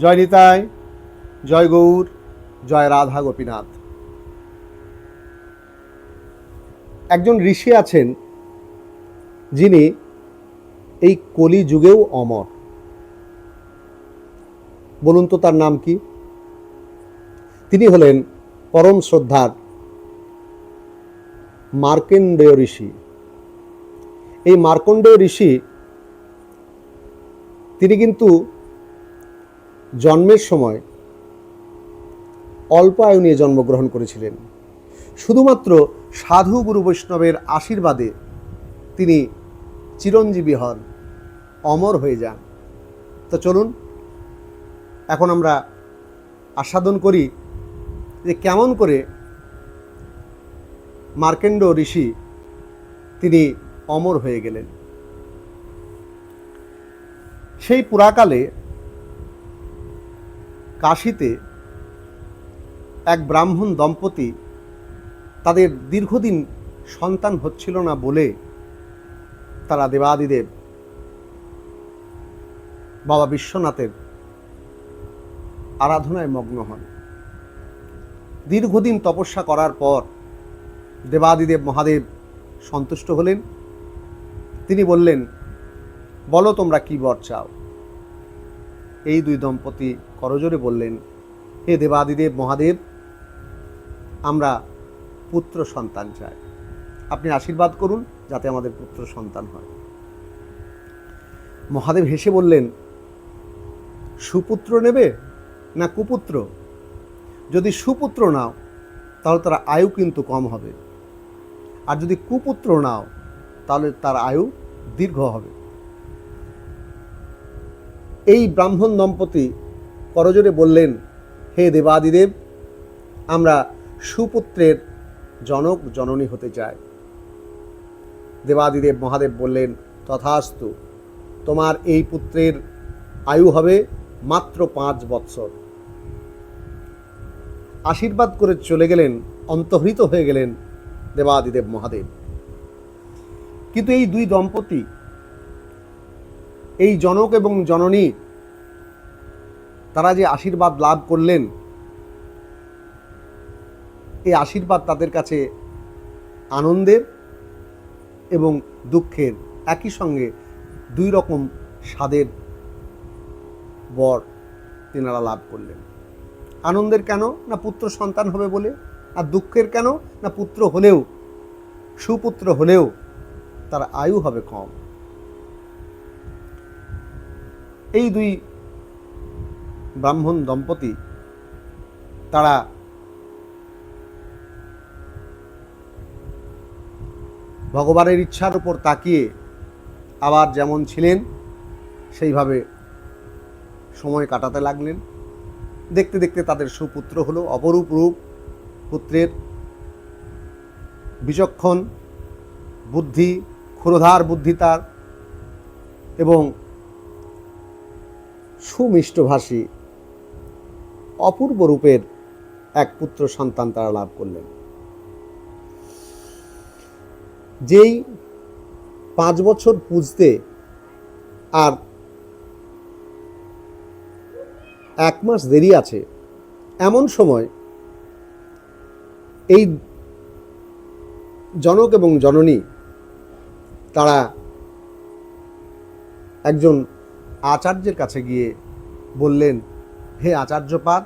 জয় নিতাই, জয় গৌর, জয় রাধা গোপীনাথ। একজন ঋষি আছেন যিনি এই কলি যুগেও অমর। বলুন তো তার নাম কি? তিনি হলেন পরম শ্রদ্ধার মার্কণ্ডেয় ঋষি। এই মার্কণ্ডেয় ঋষি তিনি কিন্তু জন্মের সময় অল্প আয়ু নিয়ে জন্মগ্রহণ করেছিলেন। শুধুমাত্র সাধু গুরু বৈষ্ণবের আশীর্বাদে তিনি চিরঞ্জীবী হন, অমর হয়ে যান। তো চলুন এখন আমরা আস্বাদন করি যে কেমন করে মার্কণ্ড ঋষি তিনি অমর হয়ে গেলেন। সেই পুরাকালে কাশীতে এক ব্রাহ্মণ দম্পতি, তাদের দীর্ঘদিন সন্তান হচ্ছিল না বলে তারা দেবাদিদেব বাবা বিশ্বনাথের আরাধনায় মগ্ন হন। দীর্ঘদিন তপস্যা করার পর দেবাদিদেব মহাদেব সন্তুষ্ট হলেন। তিনি বললেন, বলো তোমরা কি বর চাও। এই দুই দম্পতি করজোড়ে বললেন, হে দেবাদিদেব মহাদেব, আমরা পুত্র সন্তান চাই, আপনি আশীর্বাদ করুন যাতে আমাদের পুত্র সন্তান হয়। মহাদেব হেসে বললেন, সুপুত্র নেবে না কুপুত্র? যদি সুপুত্র নাও তাহলে তার আয়ু কিন্তু কম হবে, আর যদি কুপুত্র নাও তাহলে তার আয়ু দীর্ঘ হবে। এই ব্রাহ্মণ দম্পতি করজোড়ে বললেন, হে দেবাদিদেব, আমরা সুপুত্রের জনক জননী হতে চাই। দেবাদিদেব মহাদেব বললেন, তথাস্তু, তোমার এই পুত্রের আয়ু হবে মাত্র 5 বৎসর। আশীর্বাদ করে চলে গেলেন, অন্তর্হিত হয়ে গেলেন দেবাদিদেব মহাদেব। কিন্তু এই দুই দম্পতি, এই জনক এবং জননী, তারা যে আশীর্বাদ লাভ করলেন, এই আশীর্বাদ তাদের কাছে আনন্দের এবং দুঃখের একই সঙ্গে দুই রকম স্বাদের বর তেনারা লাভ করলেন। আনন্দের কেন না পুত্র সন্তান হবে বলে, আর দুঃখের কেন না পুত্র হলেও, সুপুত্র হলেও তার আয়ু হবে কম। এই দুই ব্রাহ্মণ দম্পতি তারা ভগবানের ইচ্ছার উপর তাকিয়ে আবার যেমন ছিলেন সেইভাবে সময় কাটাতে লাগলেন। দেখতে দেখতে তাদের সুপুত্র হলো, অপরূপ রূপ পুত্রের, বিচক্ষণ বুদ্ধি, ক্ষুরধার বুদ্ধি তার, এবং সুমিষ্টভাষী অপূর্ব রূপের এক পুত্র সন্তান তারা লাভ করলেন। যেই 5 বছর পুজতে আর 1 মাস দেরি আছে, এমন সময় এই জনক এবং জননী তারা একজন আচার্যের কাছে গিয়ে বললেন, হে আচার্যপাদ,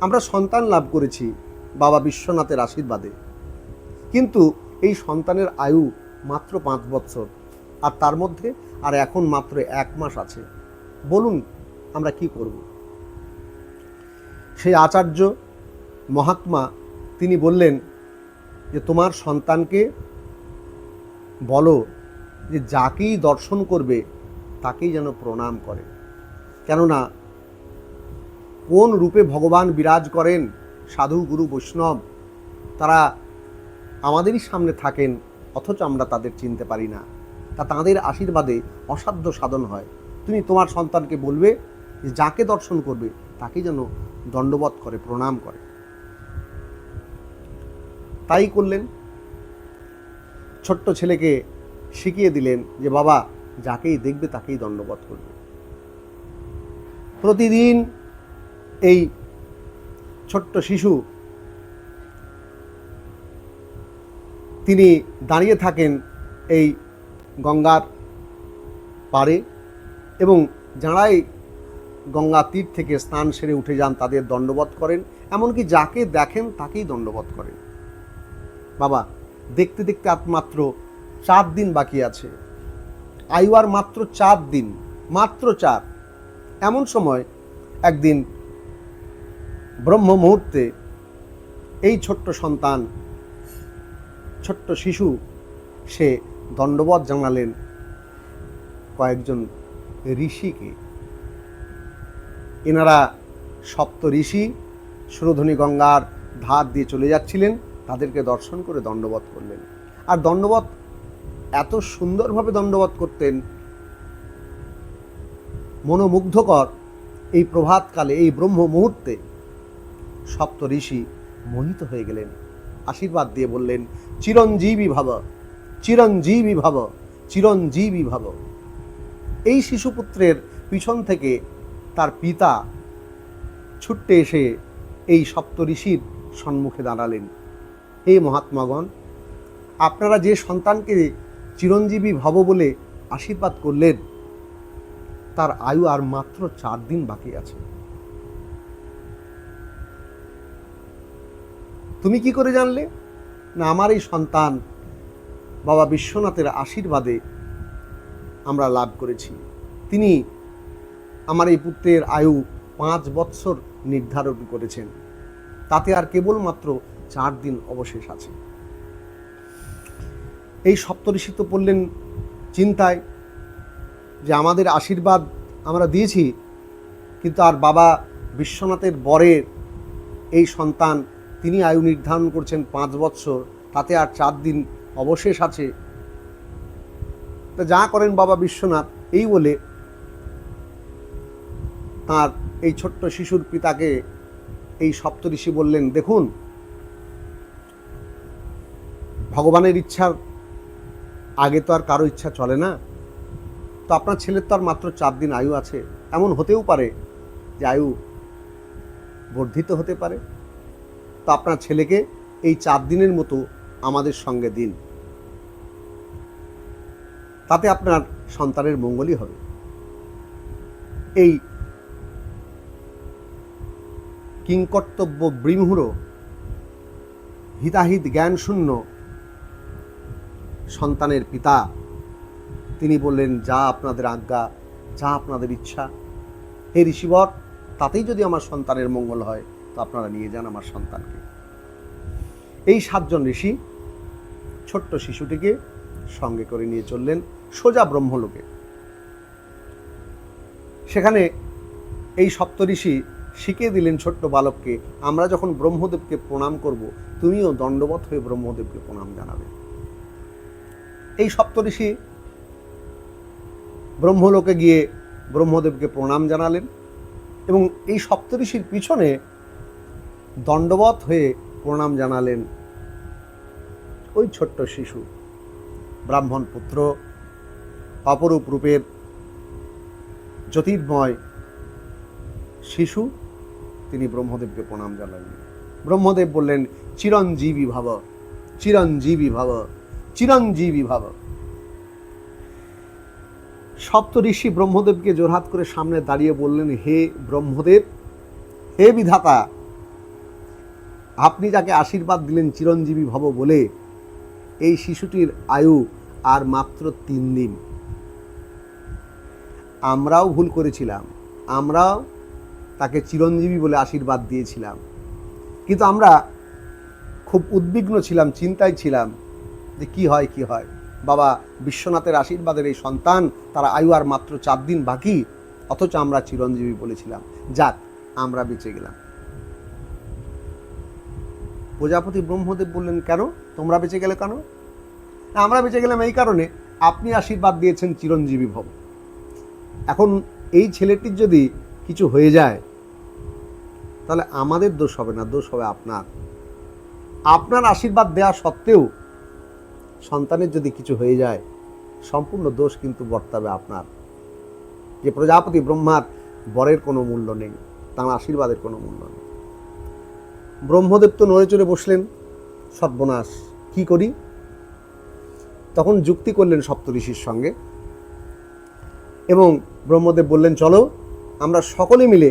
আমরা সন্তান লাভ করেছি বাবা বিশ্বনাথের আশীর্বাদে, কিন্তু এই সন্তানের আয়ু মাত্র 5 বৎসর, আর তার মধ্যে আর এখন মাত্র 1 মাস আছে। বলুন আমরা কি করব? সেই আচার্য মহাত্মা তিনি বললেন যে তোমার সন্তানকে বলো যে যাকেই দর্শন করবে তাকেই যেন প্রণাম করে। কেননা কোন রূপে ভগবান বিরাজ করেন, সাধু গুরু বৈষ্ণব তারা আমাদেরই সামনে থাকেন, অথচ আমরা তাদের চিনতে পারি না। তা তাঁদের আশীর্বাদে অসাধ্য সাধন হয়। তুমি তোমার সন্তানকে বলবে যে যাকে দর্শন করবে তাকেই যেন দণ্ডবৎ করে, প্রণাম করে। তাই করলেন। ছোট্ট ছেলেকে শিখিয়ে দিলেন যে বাবা যাকেই দেখবে তাকেই দণ্ডবৎ করবে। প্রতিদিন এই ছোট্ট শিশু তিনি দাঁড়িয়ে থাকেন এই গঙ্গার পাড়ে এবং যাঁরাই গঙ্গা তীর থেকে স্নান সেরে উঠে যান তাদের দণ্ডবৎ করেন, এমনকি যাকে দেখেন তাকেই দণ্ডবৎ করেন। বাবা, দেখতে দেখতে আর মাত্র 4 দিন বাকি আছে, আয়ু আর মাত্র 4 দিন, মাত্র 4। এমন সময় একদিন ব্রহ্ম মুহূর্তে এই ছোট্ট সন্তান, ছোট্ট শিশু, সে দণ্ডবৎ জানালেন কয়েকজন ঋষিকে। এনারা সপ্ত ঋষি সুরধনী গঙ্গার ধার দিয়ে চলে যাচ্ছিলেন, তাদেরকে দর্শন করে দণ্ডবৎ করলেন। আর দণ্ডবৎ এত সুন্দরভাবে দণ্ডবৎ করতেন, মনোমুগ্ধকর। এই প্রভাতকালে, এই ব্রহ্ম মুহূর্তে সপ্ত ঋষি মোহিত হয়ে গেলেন, আশীর্বাদ দিয়ে বললেন, চিরঞ্জীবী ভব, চিরঞ্জীবী ভব, চিরঞ্জীবী ভব। এই শিশুপুত্রের পিছন থেকে তার পিতা ছুটে এসে এই সপ্ত ঋষির সম্মুখে দাঁড়ালেন। হে মহাত্মাগণ, আপনারা যে সন্তানকে চিরঞ্জীবী ভব বলে আশীর্বাদ করলেন, তার আয়ু আর মাত্র 4 দিন বাকি আছে। তুমি কি করে জানলে? না, আমার এই সন্তান বাবা বিশ্বনাথের আশীর্বাদে আমরা লাভ করেছি। তিনি আমার এই পুত্রের আয়ু 5 বৎসর নির্ধারণ করেছেন, তাতে আর কেবলমাত্র 4 দিন অবশেষ আছে। এই সপ্তঋষি তো পড়লেন চিন্তায় যে আমাদের আশীর্বাদ আমরা দিয়েছি, কিন্তু আর বাবা বিশ্বনাথের বরের এই সন্তান, তিনি আয়ু নির্ধারণ করছেন 5 বৎসর, তাতে আর 4 দিন অবশেষ আছে। তা যা করেন বাবা বিশ্বনাথ, এই বলে তার এই ছোট্ট শিশুর পিতাকে এই সপ্তঋষি বললেন, দেখুন, ভগবানের ইচ্ছার আগে তো আর কারো ইচ্ছা চলে না। তো আপনার ছেলের তো আর মাত্র 4 দিন আয়ু আছে, এমন হতেও পারে যে আয়ু বর্ধিত হতে পারে। তো আপনার ছেলেকে এই 4 দিনের মতো আমাদের সঙ্গে দিন, তাতে আপনার সন্তানের মঙ্গলই হবে। এই কিংকর্তব্য বৃমূঢ় হিতাহিত জ্ঞানশূন্য সন্তানের পিতা তিনি বললেন, যা আপনাদের আজ্ঞা, যা আপনাদের ইচ্ছা। হে ঋষিবর, তাতেই যদি আমার সন্তানের মঙ্গল হয় তো আপনারা নিয়ে যান আমার সন্তানকে। এই 7 জন ঋষি ছোট্ট শিশুটিকে সঙ্গে করে নিয়ে চললেন সোজা ব্রহ্মলোকে। সেখানে এই সপ্তঋষি শিখিয়ে দিলেন ছোট্ট বালককে, আমরা যখন ব্রহ্মদেবকে প্রণাম করব, তুমিও দণ্ডবৎ হয়ে ব্রহ্মদেবকে প্রণাম জানাবে। এই সপ্তঋষি ব্রহ্মলোকে গিয়ে ব্রহ্মদেবকে প্রণাম জানালেন এবং এই সপ্তঋষির পিছনে দণ্ডবৎ হয়ে প্রণাম জানালেন ওই ছোট্ট শিশু, ব্রাহ্মণ পুত্র, অপরূপ রূপের জ্যোতির্ময় শিশু, তিনি ব্রহ্মদেবকে প্রণাম জানালেন। ব্রহ্মদেব বললেন, চিরঞ্জীবী ভব, চিরঞ্জীবী ভব, চিরঞ্জীবী ভব। সপ্ত ঋষি ব্রহ্মদেবকে জোরহাত করে সামনে দাঁড়িয়ে বললেন, হে ব্রহ্মদেব, হে বিধাতা, আপনি যাকে আশীর্বাদ দিলেন চিরঞ্জীবী ভব বলে, এই শিশুটির আয়ু আর মাত্র 3 দিন। আমরাও ভুল করেছিলাম, আমরাও তাকে চিরঞ্জীবী বলে আশীর্বাদ দিয়েছিলাম, কিন্তু আমরা খুব উদ্বিগ্ন ছিলাম, চিন্তায় ছিলাম যে কি হয় কি হয়। বাবা বিশ্বনাথের আশীর্বাদের এই সন্তান, তার আয়ু আর মাত্র 4 দিন বাকি, অথচ আমরা চিরঞ্জীবী বলেছিলাম। যাক, আমরা বেঁচে গেলাম। প্রজাপতি ব্রহ্মদেব বললেন, কেন তোমরা বেঁচে গেলে কেন? আমরা বেঁচে গেলাম এই কারণে, আপনি আশীর্বাদ দিয়েছেন চিরঞ্জীবী ভব। এখন এই ছেলেটির যদি কিছু হয়ে যায় তাহলে আমাদের দোষ হবে না, দোষ হবে আপনার। আপনার আশীর্বাদ দেওয়া সত্ত্বেও সন্তানের যদি কিছু হয়ে যায়, সম্পূর্ণ দোষ কিন্তু বর্তাবে আপনার। যে প্রজাপতি ব্রহ্মার বরের কোনো মূল্য নেই, তাঁর আশীর্বাদের কোনো মূল্য নেই। ব্রহ্মদেব তো নড়ে চড়ে বসলেন, সর্বনাশ, কি করি? তখন যুক্তি করলেন সপ্তঋষির সঙ্গে এবং ব্রহ্মদেব বললেন, চলো আমরা সকলে মিলে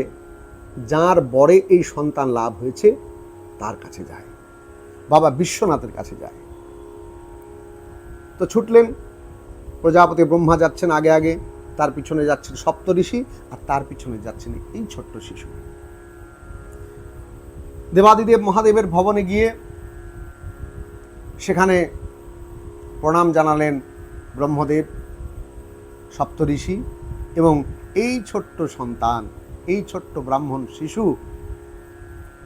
যার বরে এই সন্তান লাভ হয়েছে তার কাছে যায়, বাবা বিশ্বনাথের কাছে যায়। তো ছুটলেন, প্রজাপতি ব্রহ্মা যাচ্ছেন আগে আগে, তার পিছনে যাচ্ছেন সপ্তঋষি, আর তার পিছনে যাচ্ছেন এই ছোট্ট শিশু। দেবাদিদেব মহাদেবের ভবনে গিয়ে সেখানে প্রণাম জানালেন ব্রহ্মদেব, সপ্তঋষি এবং এই ছোট্ট সন্তান, এই ছোট্ট ব্রাহ্মণ শিশু,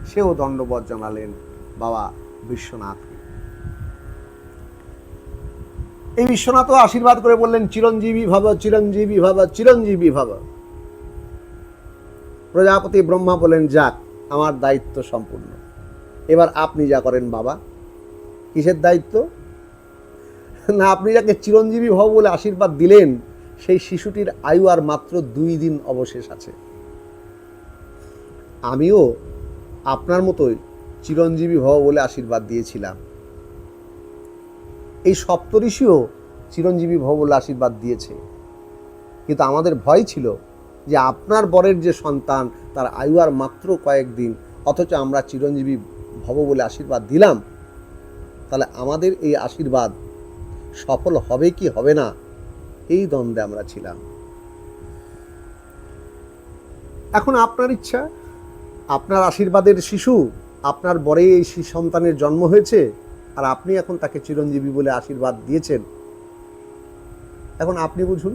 সেও দণ্ডবত জানালেন বাবা বিশ্বনাথকে। এই বিশ্বনাথও আশীর্বাদ করে বললেন, চিরঞ্জীবী ভব, চিরঞ্জীবী ভব, চিরঞ্জীবী ভব। প্রজাপতি ব্রহ্মা বলেন, যাক, আমার দায়িত্ব সম্পূর্ণ, এবার আপনি যা করেন বাবা। কিসের দায়িত্ব? না, আপনি যাকে চিরঞ্জীবী ভব বলে আশীর্বাদ দিলেন, সেই শিশুটির আয়ু আর মাত্র 2 দিন অবশেষ আছে। আমিও আপনার মতোই চিরঞ্জীবী ভব বলে আশীর্বাদ দিয়েছিলাম। এই সপ্তঋষিও চিরঞ্জীবী ভব বলে আশীর্বাদ দিয়েছে, কিন্তু আমাদের ভয় ছিল যে আপনার বরের যে সন্তান তার আয়ু আর মাত্র কয়েকদিন, অথচ আমরা চিরঞ্জীবী ভব বলে আশীর্বাদ দিলাম, তাহলে আমাদের এই আশীর্বাদ সফল হবে কি হবে না, এই দ্বন্দ্বে আমরা ছিলাম। এখন আপনার ইচ্ছা, আপনার আশীর্বাদের শিশু, আপনার বরে এই সন্তানের জন্ম হয়েছে, আর আপনি এখন তাকে চিরঞ্জীবী বলে আশীর্বাদ দিয়েছেন। এখন আপনি বুঝুন।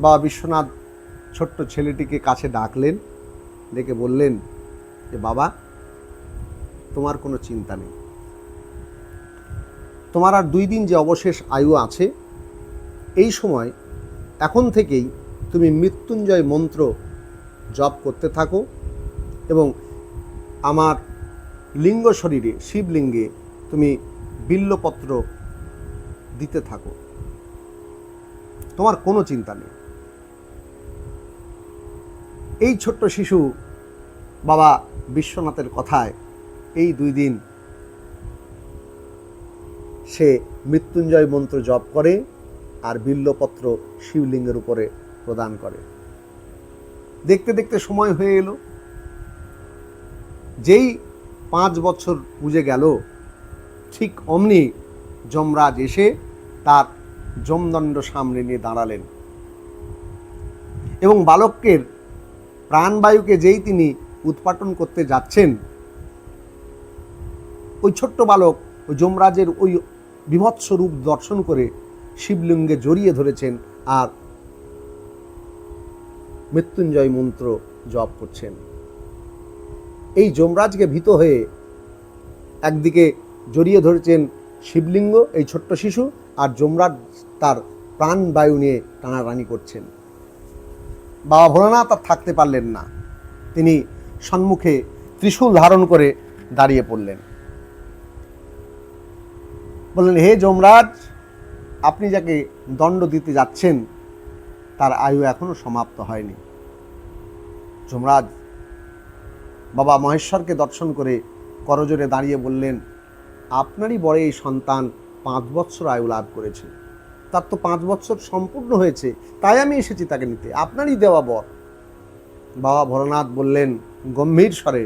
বাবা বিশ্বনাথ ছোট্ট ছেলেটিকে কাছে ডাকলেন, ডেকে বললেন যে বাবা, তোমার কোনো চিন্তা নেই, তোমার আর 2 দিন যে অবশেষ আয়ু আছে, এই সময় এখন থেকেই তুমি মৃত্যুঞ্জয় মন্ত্র জপ করতে থাকো এবং আমার লিঙ্গ শরীরে, শিবলিঙ্গে তুমি বিল্লপত্র দিতে থাকো, তোমার কোনো চিন্তা নেই। এই ছোট্ট শিশু বাবা বিশ্বনাথের কথায় এই 2 দিন সে মৃত্যুঞ্জয় মন্ত্র জপ করে আর বিল্লপত্র শিবলিঙ্গের উপরে প্রদান করে। দেখতে দেখতে সময় হয়ে এলো। যেই 5 বছর পুজে গেল, ঠিক অমনি যমরাজ এসে তার যমদণ্ড সামনে নিয়ে দাঁড়ালেন এবং বালকের প্রাণবায়ুকে যেই তিনি উৎপাটন করতে যাচ্ছেন, ওই ছোট্ট বালক ওই যমরাজের ওই বিভৎস রূপ দর্শন করে শিবলিঙ্গে জড়িয়ে ধরেছেন আর মৃত্যুঞ্জয় মন্ত্র জপ করছেন। এই যমরাজকে ভীত হয়ে একদিকে জড়িয়ে ধরেছেন শিবলিঙ্গ এই ছোট্ট শিশু, আর যমরাজ তার প্রাণবায়ু নিয়ে টানাটানি করছেন। বাবা ভোলানাথ আর থাকতে পারলেন না, তিনি সম্মুখে ত্রিশূল ধারণ করে দাঁড়িয়ে পড়লেন। বললেন, হে যমরাজ, আপনি যাকে দণ্ড দিতে যাচ্ছেন তার আয়ু এখনো সমাপ্ত হয়নি। যমরাজ বাবা মহেশ্বরকে দর্শন করে করজোড়ে দাঁড়িয়ে বললেন, আপনারই বরে এই সন্তান 5 বৎসর আয়ু লাভ করেছে, তার তো 5 বৎসর সম্পূর্ণ হয়েছে, তাই আমি এসেছি তাকে নিতে, আপনারই দেওয়া বর। বাবা ভোলানাথ বললেন গম্ভীর স্বরে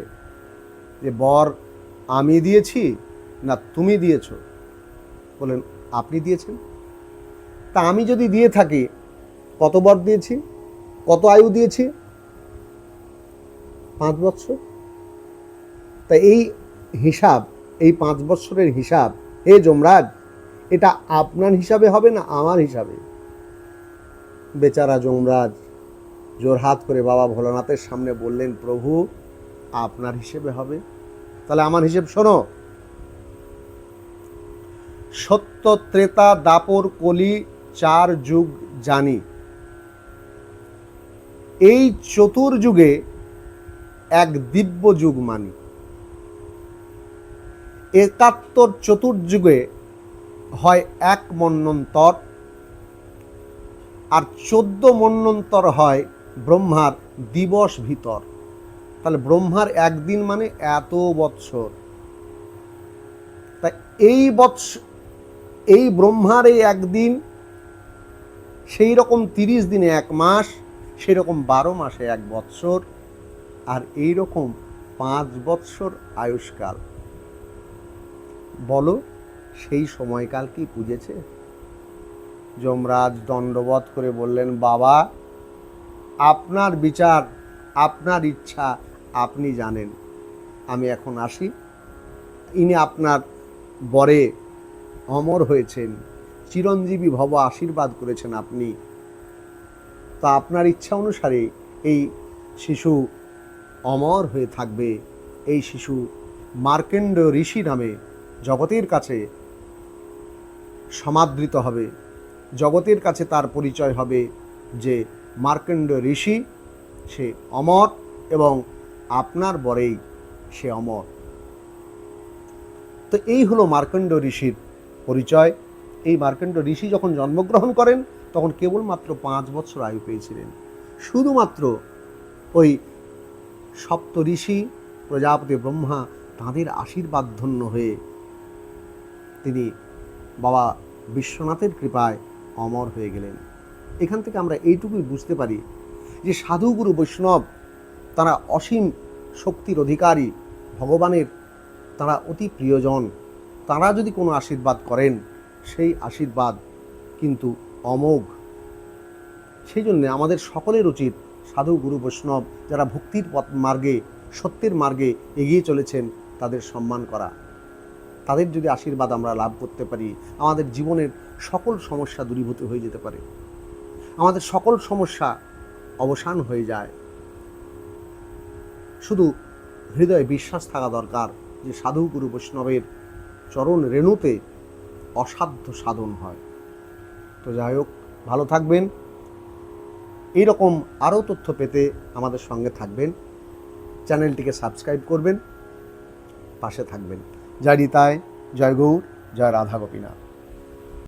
যে, বর আমি দিয়েছি না তুমি দিয়েছ? বলেন, আপনি দিয়েছেন। তা আমি যদি দিয়ে থাকি, কত বর দিয়েছি, কত আয়ু দিয়েছি? 5 বৎসর। তা এই হিসাব, এই 5 বৎসরের হিসাব, হে যমরাজ, এটা আপনার হিসাবে হবে না আমার হিসাবে? বেচারা যমরাজ জোরহাত করে বাবা ভোলানাথের সামনে বললেন, প্রভু আপনার হিসেবে হবে। তাহলে আমার হিসেব শোনো। সত্য, ত্রেতা, দাপর, কলি 4 যুগ জানি। এই চতুর্যুগে এক দিব্য যুগ মানি। 71 চতুর্যুগে হয় 1 মন্বন্তর, আর 14 মন্বন্তর হয় ব্রহ্মার দিবস ভিতর। তাহলে ব্রহ্মার একদিন মানে এত বৎসর। তাই এই ব্রহ্মার এই একদিন, সেই রকম 30 দিনে 1 মাস, সেই রকম 12 মাসে 1 বৎসর, আর এই রকম 5 বৎসর আয়ুষ্কাল। বলো সেই সময়কাল কি বুঝেছে? যমরাজ দণ্ডবত করে বললেন, বাবা আপনার বিচার, আপনার ইচ্ছা আপনি জানেন, আমি এখন আসি। ইনি আপনার বরে অমর হয়েছেন, চিরঞ্জীবী ভব আশীর্বাদ করেছেন আপনি, তা আপনার ইচ্ছা অনুসারে এই শিশু অমর হয়ে থাকবে। এই শিশু মার্কেন্ড ঋষি নামে জগতের কাছে সমাদৃত হবে, জগতের কাছে তার পরিচয় হবে যে মার্কেন্ড ঋষি, সে অমর, এবং আপনার বরেই সে অমর। তো এই হলো মার্কেন্ড ঋষির পরিচয়। এই মার্কেন্ড ঋষি যখন জন্মগ্রহণ করেন তখন কেবলমাত্র 5 বছর আয়ু পেয়েছিলেন। শুধুমাত্র ওই সপ্ত ঋষি প্রজাপতি ব্রহ্মা তাঁদের আশীর্বাদ ধন্য হয়ে তিনি বাবা বিশ্বনাথের কৃপায় অমর হয়ে গেলেন। এখান থেকে আমরা এইটুকুই বুঝতে পারি যে সাধুগুরু বৈষ্ণব তারা অসীম শক্তির অধিকারী, ভগবানের তারা অতি প্রিয়জন। তারা যদি কোনো আশীর্বাদ করেন সেই আশীর্বাদ কিন্তু অমোঘ। সেই জন্যে আমাদের সকলের উচিত সাধু গুরু বৈষ্ণব যারা ভক্তির পথ মার্গে, সত্যের মার্গে এগিয়ে চলেছেন তাদের সম্মান করা। তাদের যদি আশীর্বাদ আমরা লাভ করতে পারি, আমাদের জীবনের সকল সমস্যা দূরীভূত হয়ে যেতে পারে, আমাদের সকল সমস্যা অবসান হয়ে যায়। শুধু হৃদয়ে বিশ্বাস থাকা দরকার যে সাধু গুরু বৈষ্ণবের চরণ রেণুতে অসাধ্য সাধন হয়। তো যাই হোক, ভালো থাকবেন। এইরকম আরও তথ্য পেতে আমাদের সঙ্গে থাকবেন, চ্যানেলটিকে সাবস্ক্রাইব করবেন, পাশে থাকবেন। জয় নিতাই, জয় গৌর, জয় রাধা গোপীনাথ।